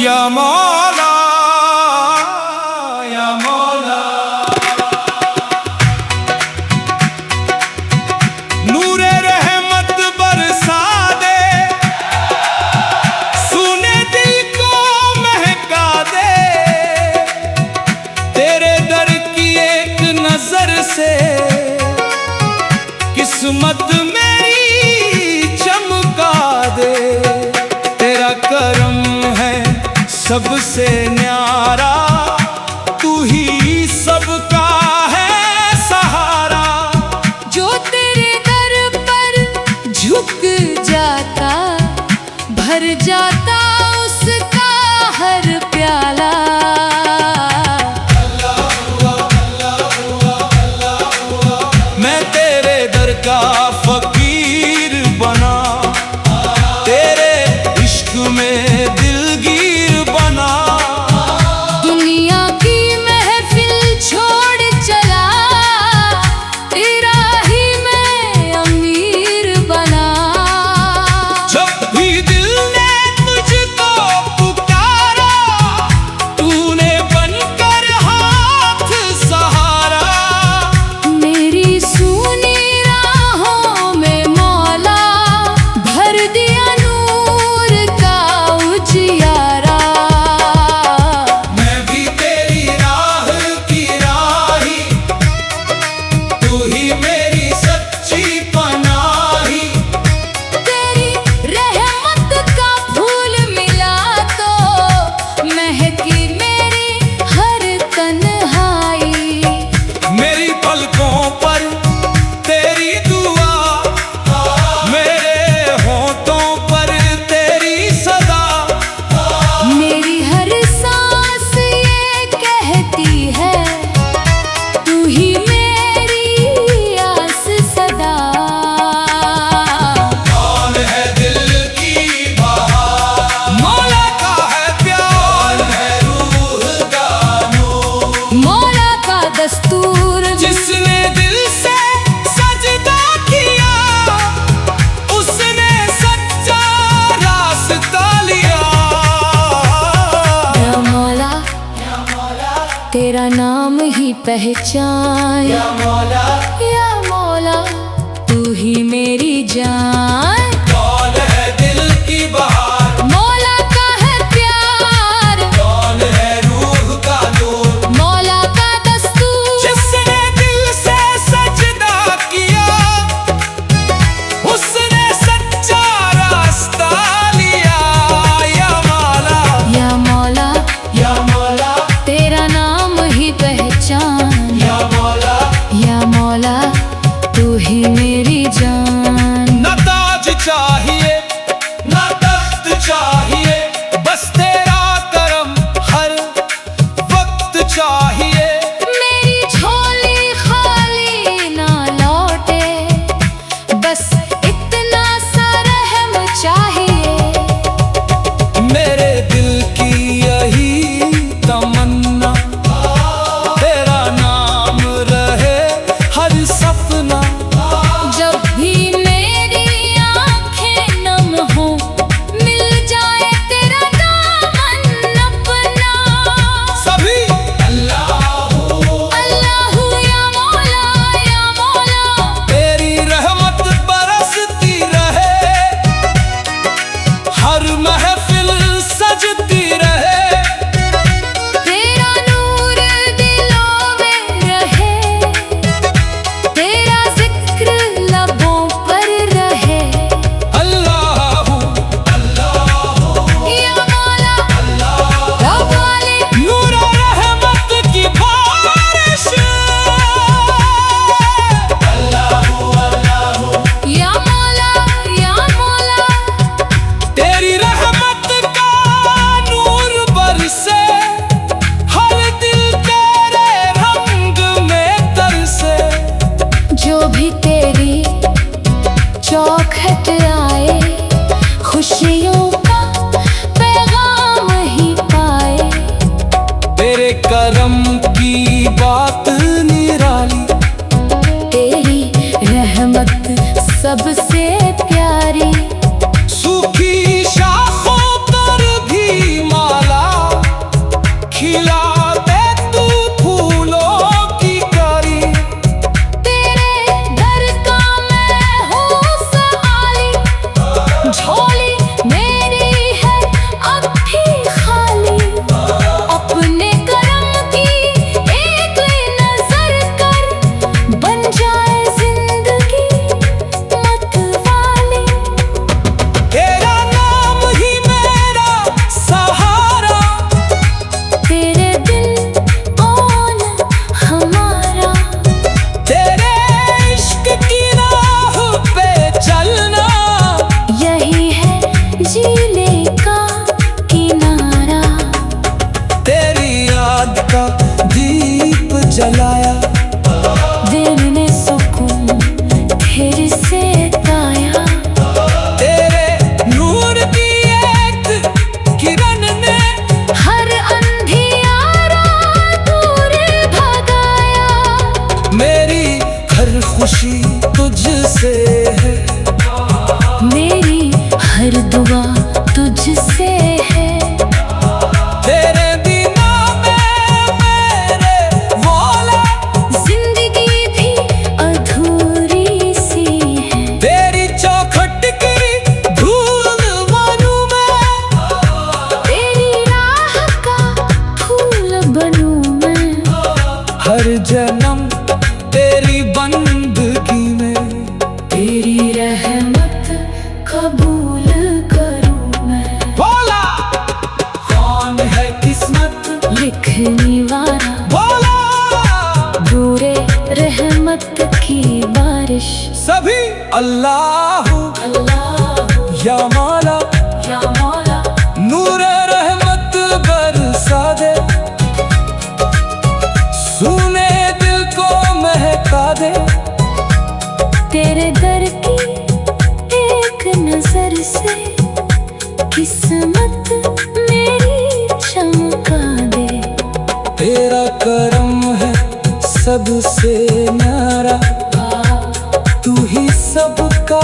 या मौला या मौला। नूरे रहमत बरसा दे, सुने दिल को महका दे, तेरे दर की एक नजर से किस्मत मेरी चमका दे। तेरा करम है सबसे न्यारा, तू ही सबका है सहारा। जो तेरे दर पर झुक जाता, भर जाता उसका हर प्याला। मैं तेरे दर का फकीर बना, तेरे इश्क में दिलगीर बना। दुनिया की महफिल छोड़ चला, तेरा ही मैं अमीर बना। जब भी दिल ने तुझको पुकारा, तूने बनकर हाथ सहारा। मेरी सूनी राहों में मौला भर दिया नूर का उजियारा। मैं भी तेरी राह की राही, तू ही मेरी सच्ची पनाही। तेरी रहमत का फूल मिला तो महकी मेरी हर तन्हाई। मेरी पलकों पर तेरी दुआ, मेरे होठों पर तेरी सदा। मेरी हर सांस ये कहती है, तू ही मेरी आस सदा। कौन है दिल की बहार, मौला का है प्यार, है रूह का नूर। मौला का दस्तूर जिसने दिल से सजदा किया, उसने सच्चा रास्ता लिया। या मौला तेरा नाम ही पहचान। या मौला या मौला तू ही मेरी जान। कौन है दिल की बहार, मौला का है प्यार, कौन है रूह का नूर। मौला का दस्तूर जिसने दिल से सजदा किया, उसने सच्चा रास्ता लिया। या मौला या मौला या मौला तेरा नाम ही पहचान। या मौला। या मौला तू ही मेरी जान। न तेरे दर की एक नजर से किस्मत मेरी चमका दे। तेरा करम है सबसे न्यारा, तू ही सबका